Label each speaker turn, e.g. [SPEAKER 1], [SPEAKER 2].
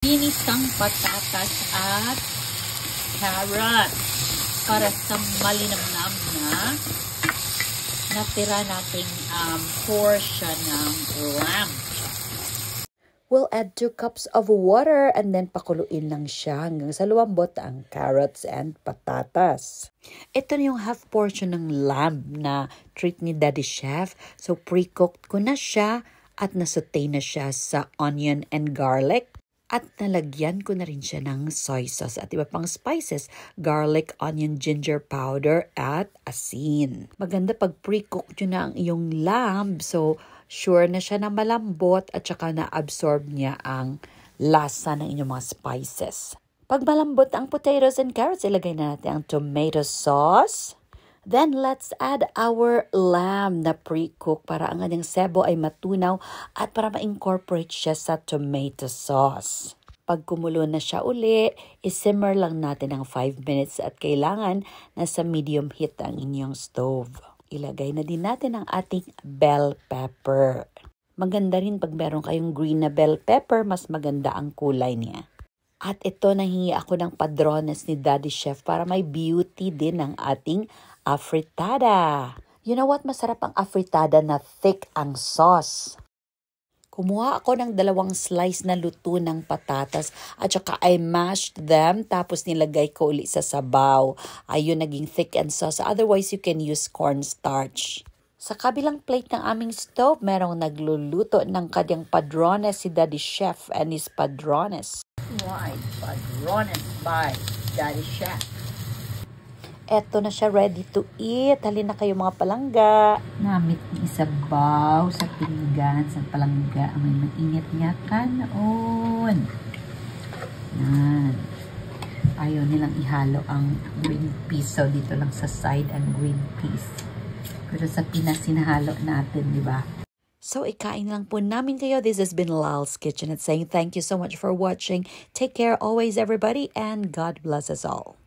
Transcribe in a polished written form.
[SPEAKER 1] Ginisang patatas at carrot para sa malinamnam na natira nating portion ng lamb.
[SPEAKER 2] We'll add 2 cups of water and then pakuluin lang siya hanggang sa lumambot ang carrots and patatas. Ito na yung half portion ng lamb na treat ni Daddy Chef. So pre-cooked ko na siya at nasaute na siya sa onion and garlic. At nalagyan ko na rin siya ng soy sauce at iba pang spices, garlic, onion, ginger powder at asin. Maganda pag pre-cook nyo na ang iyong lamb. So sure na siya na malambot at saka na-absorb niya ang lasa ng inyong mga spices. Pag malambot ang potatoes and carrots, ilagay na natin ang tomato sauce. Then let's add our lamb na pre-cook para ang kanyang sebo ay matunaw at para ma-incorporate siya sa tomato sauce. Pag kumulo na siya uli, isimmer lang natin ng 5 minutes at kailangan nasa medium heat ang inyong stove. Ilagay na din natin ang ating bell pepper. Maganda rin pag meron kayong green na bell pepper, mas maganda ang kulay niya. At ito, nahingi ako ng padrones ni Daddy Chef para may beauty din ang ating afritada. You know what? Masarap ang afritada na thick ang sauce. Kumuha ako ng 2 slice na luto ng patatas at saka I mashed them tapos nilagay ko ulit sa sabaw. Ayun, naging thick and sauce. Otherwise, you can use cornstarch. Sa kabilang plate ng aming stove, merong nagluluto ng kanyang padrones si Daddy Chef and his padrones.
[SPEAKER 1] Right, padrones by Daddy Chef.
[SPEAKER 2] Eto na siya, ready to eat. Halina kayo mga palangga.
[SPEAKER 1] Namit ni isabaw sa pinggan sa palangga. May mainit niya kanon. Yan. Ayaw nilang ihalo ang green peas. So, dito lang sa side ang green peas. Pero sa Pinas, sinahalo natin, di ba?
[SPEAKER 2] So, ikain lang po namin kayo. This has been Lal's Kitchen at saying thank you so much for watching. Take care always, everybody, and God bless us all.